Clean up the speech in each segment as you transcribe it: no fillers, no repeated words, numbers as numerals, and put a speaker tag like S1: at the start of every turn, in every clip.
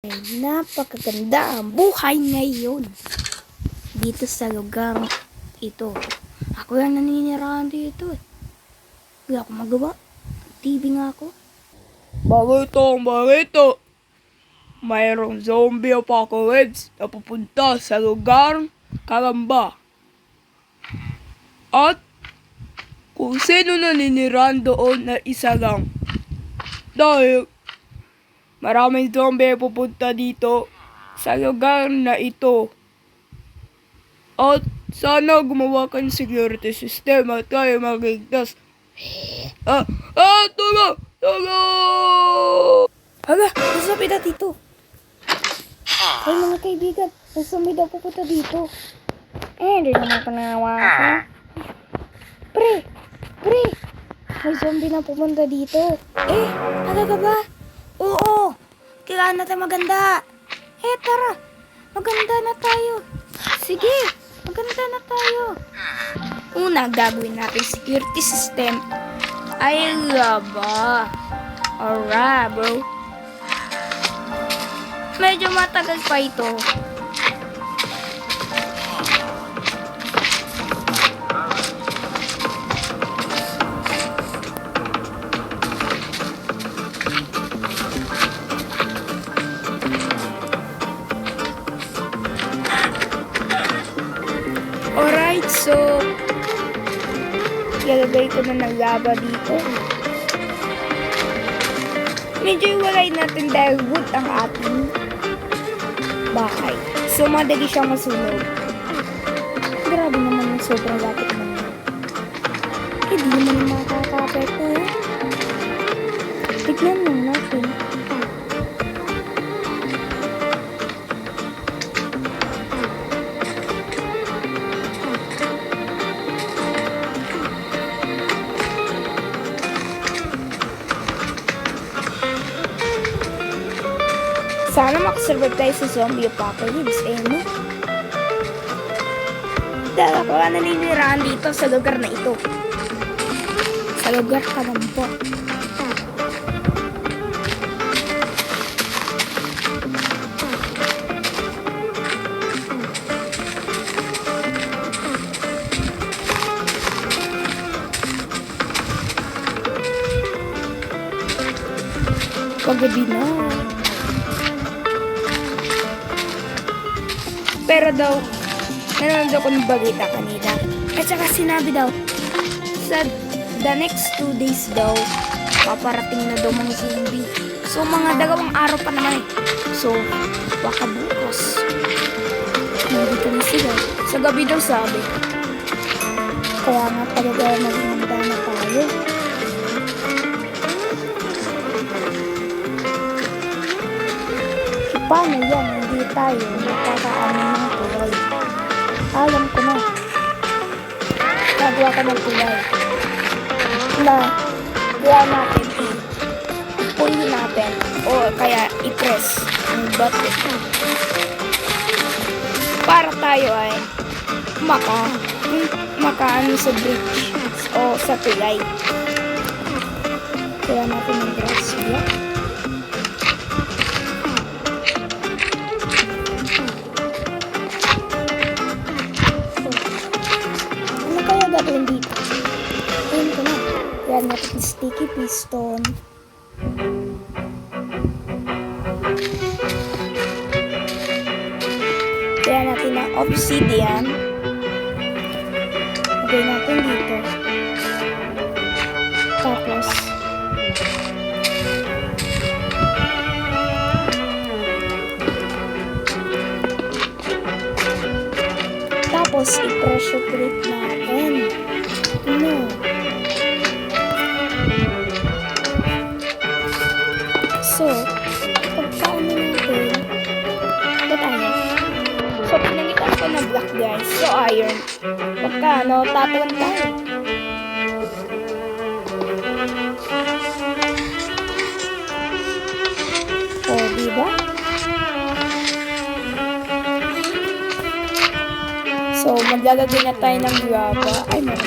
S1: Napakaganda ang buhay ngayon dito sa lugar ito. Ako lang naninirahan dito eh. Wala akong magawa. TV nga ako.
S2: Balito. Mayroong zombie apocalypse na pupunta sa lugar Karamba. At kung sino naninirahan doon na isa lang. Dahil maraming zombie pupunta dito sa lugar na ito. At sana gumawa ka ng security system at tayo magligtas. Tulong!
S1: Hala, nasabi na dito. Ay mga kaibigan, nasabi daw pupunta dito. Hindi naman panawa ako. Pre! May zombie na pupunta dito. Talaga ba? Oo! Kailangan natin maganda. Tara! Maganda na tayo. Sige! Maganda na tayo. Una, gagawin natin security system. Ay, laba. Alright, bro. Medyo matagal pa ito. Alright, so ilalagay ko na ng lava dito. Medyo iwalay natin dahil wood ang ating bahay. So madali siyang masunog. Grabe naman yung sobrang lapit naman. Hindi naman yung makakapekto eh. Tignan lang natin. Sana makasurvive tayo sa zombie apocalypse, no? Dahil ako naninirahan dito sa lugar na ito. Sa lugar Karamba. Paggabi na. Pero daw, nanonood ako ng balita kanina. At saka sinabi daw, sa the next 2 days daw, paparating na daw mga zombie. So, mga 2 araw pa naman eh. So, baka bukas. Nandito na sila. Sa gabi daw sabi. Kaya nga talaga naghihanda na tayo. Paano yan? Hindi tayo magkakaanin ng tulay. Alam ko na. Nagawa ka ng tulay. Kaya natin i-pull natin o kaya i-press ang button. Para tayo ay makaano sa bridge o sa tulay. Kaya natin ang grass block. Gagawin dito. Ayun ko na. Kaya natin sticky piston. Kaya natin ang obsidian. Lagay natin dito. Tapos i-pressure plate natin. So, pagkaano natin, so, pinamitan ko na black guys. So, iron. Pagkaano, tatawan tayo. O, diba? So, maglalagay na tayo ng lava. Ay, mali.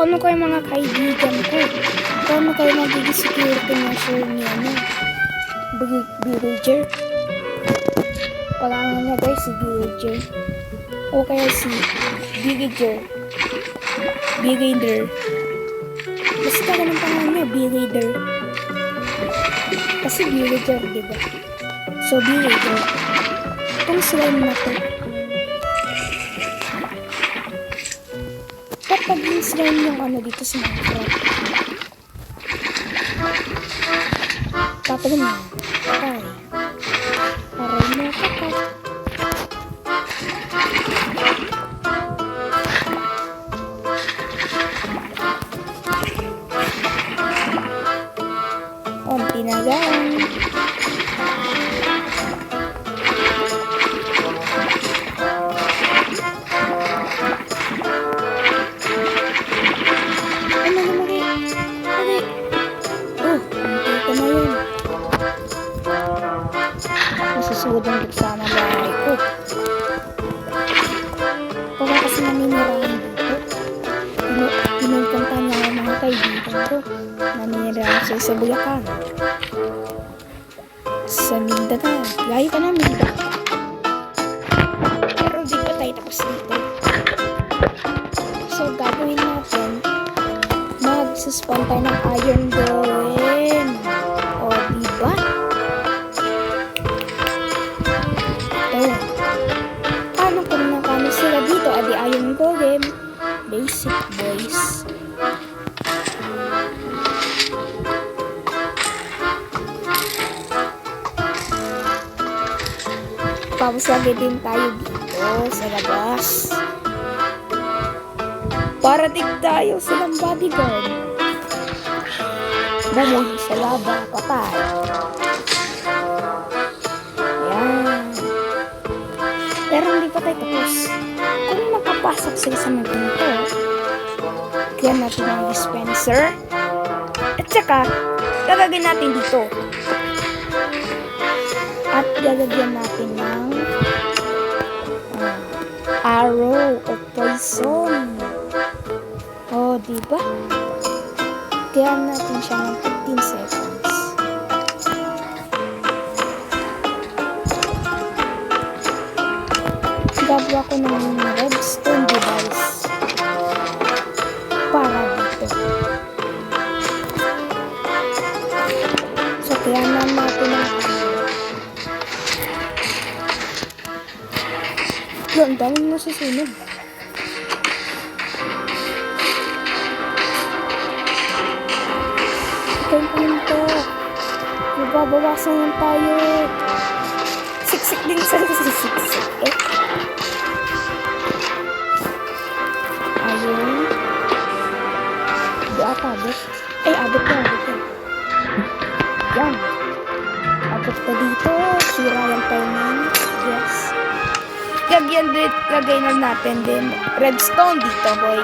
S1: Paano kayo mga kaibigan ko? Paano kayo magiging security measure ni Villager? Pangalan niya guys, si Villager. O kaya si Villager. Basta ganun pangalan niya, Villager. Kasi Villager, diba? So, Villager. Itong slime na to. Kapag yung slime yung dito sa Minecraft. Papalan mo. Patay. Aray mo, patay. Konti na lang. Masusunod ang buksa ng bahay ko. Wala kasi naninirahan dito. Pinupunta niya ang mga kaibigan ko. Naninirahan siya sa Bulacan. Sa Mindanao. Layo ka na Mindanao. Pero di pa tayo tapos dito. So gagawin natin, magsuspawn tayo ng iron golem. O diba? Paano sila dito? Adi iron golem. Basic boys. Tapos lagi din tayo dito sa labas. Parating tayo silang bodyguard. Bumuhi sa laba, patay. Ayan. Pero hindi pa tayo tapos. Kung makapasok sila sa mga ganito, kaya natin ang dispenser. At saka, lalagyan natin dito. At lalagyan natin ng arrow o poison. O, diba? Kaya natin siya ng 15 seconds. Gagawa ko ng redstone device para dito. So, kaya natin ang ang daming nasusunod. Ito ito. Magbabawasan yan tayo. Siksik din sa siksik. Ayun. Di ata abot. Ay, abot na. Yan. Abot pa dito. Sira yung timing. Yes. Lagay na natin din redstone dito, boy.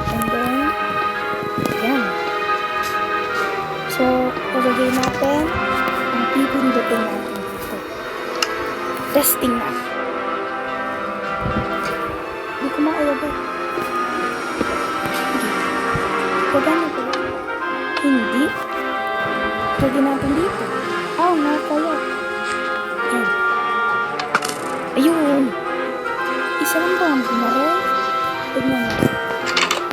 S1: And then, yan. So, ilagay natin ang pipindutin natin dito. Testing na. Hindi ko maayabay. Pagano ba? Hindi. Lagay natin dito. Oh, nga pala. Ayan. Ayun. Isa lang ba ang bumarol? Tignan mo.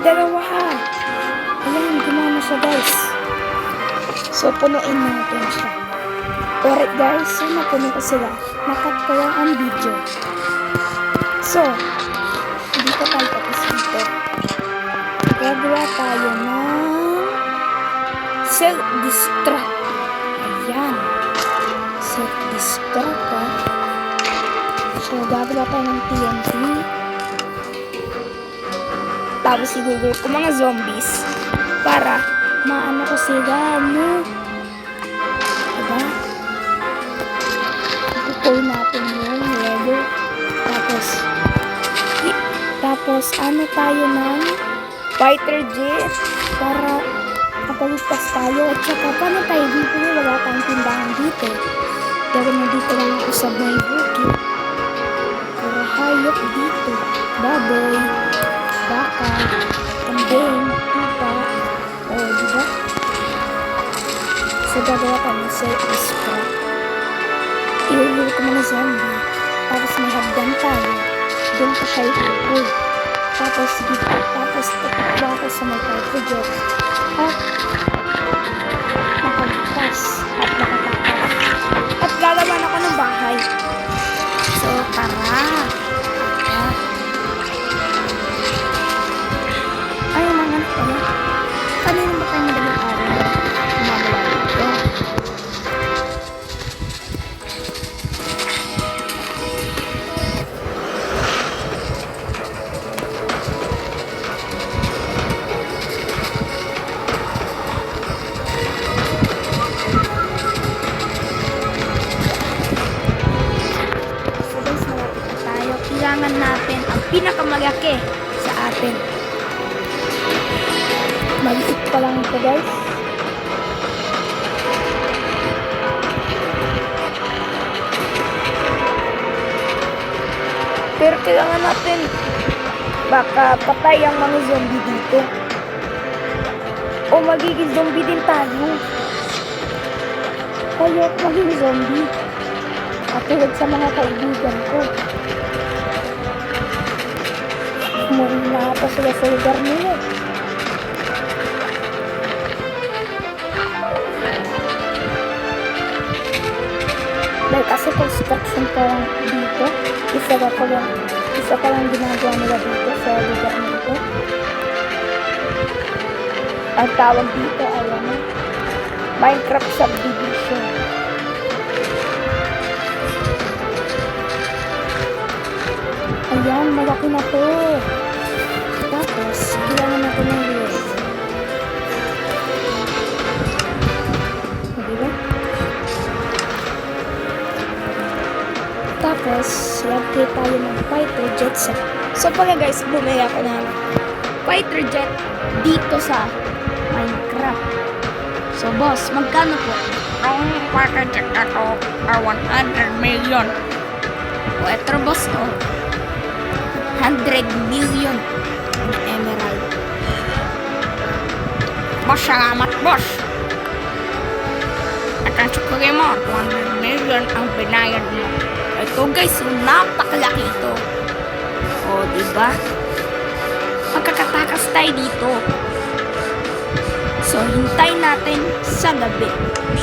S1: Dalawa ha. Ayan, gumana siya guys. So, punuin natin siya. Alright guys, so napuno ko sila. Nakat ko lang ang video. So, hindi ko tayo tapos dito. Gagawa tayo ng self-destruct. Ayan. Self-destruct ha. So, gagawa tayo ng TNT. Tapos siguro ko mga zombies para maano ko sila, no? Diba? Itukoy natin yung level. Tapos ano tayo ng fighter jet para kapaligtas tayo. At saka paano tayo dito? Wala tayong tindahan dito. Dahil na dito lang ako sa may bukid. Para hayop dito. Baboy, baka, kambing, tupa. O, diba? So, gagawa kami sa ispa. Ihulil ko mga zombie. Tapos may hagdan tayo. Doon ko siya ihulil. Tapos dito. Tapos tatakbo ako sa may cartridge. At nakagpas. At nakatakas. At gagawan ako ng bahay. So, tara. Ay, mga anak ko. Kanina ba tayo madaling araw? Umamala dito. So guys, malapit na tayo. Kailangan natin ang pinakamalaki sa atin. Maliit pa lang ito guys. Pero kailangan natin baka patay ang mga zombie dito. O magiging zombie din tayo. Kaya maging zombie. Katulad sa mga kaibigan ko. Umuwi na pa sila sa lugar nila. Dahil kasi construction pa lang dito. Isa pa lang ginagawa nila dito sa lugar nito. Ang tawag dito ay ano? Minecraft Subdivision. Ayan, malaki na to. Tapos, kailangan natin ng wheel. Diba? Tapos, lagay tayo ng fighter jet sa... So pala guys, bumili ako ng fighter jet dito sa Minecraft. So boss, magkano po?
S2: Ang fighter jet ako ay 100 million.
S1: O eto boss, 100 million na emerald.
S2: Boss, salamat boss. At ang sukuri mo, 100 million ang binayad mo.
S1: Ito guys, napakalaki ito. O, diba? Magkakatakas tayo dito. So, hintay natin sa gabi.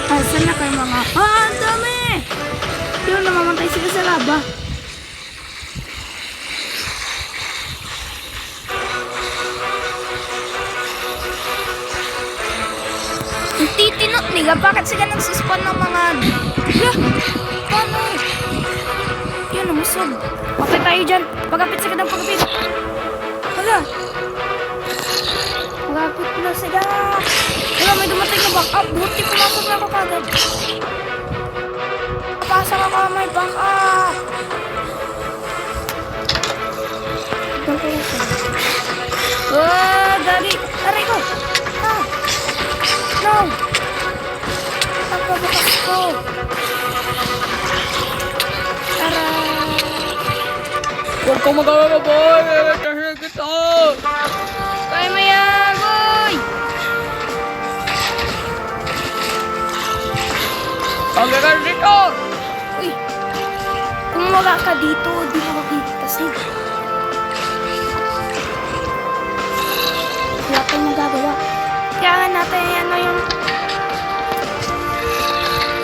S1: Saan na kayo mga... ang dami! Yun, namamatay sila sa laba. Ang titinot nila, bakit sila nagsuspawn ng mga... Paano? Yun, namusog. Okay tayo dyan. Pagapit sa kadang pagapit. Hala. Pagapit na sila. Wala, may dumating na back up. Buti pumasok na ako kagad. Pasok ako, may back up. Doon ko lang siya. Oh, gagi. Aray ko. Ah. No. Ang pabakas ko.
S2: Huwag kang mag-alala boy. Kasi kita.
S1: Kaya mo yan, boy!
S2: Ang gagal dito.
S1: Uy! Kung wala ka dito, di mo makikita kasi. Wala tayong magagawa. Kailangan natin ano yung...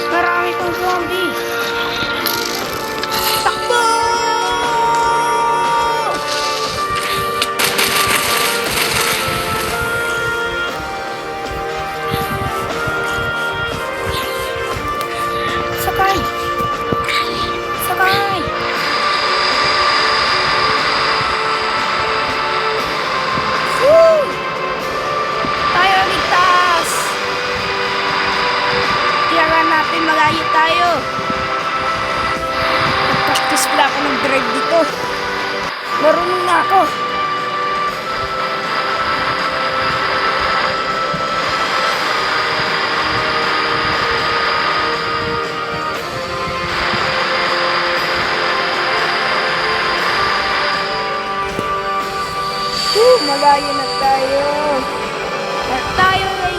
S1: Marami pang zombie. Takbo! Sakay! Sakay! Woo! Tayo ligtas! Kailangan natin malayo tayo. Nag-practice pala ako ng drive dito. Marunong na ako.
S2: Malayo na tayo.
S1: At tayo ay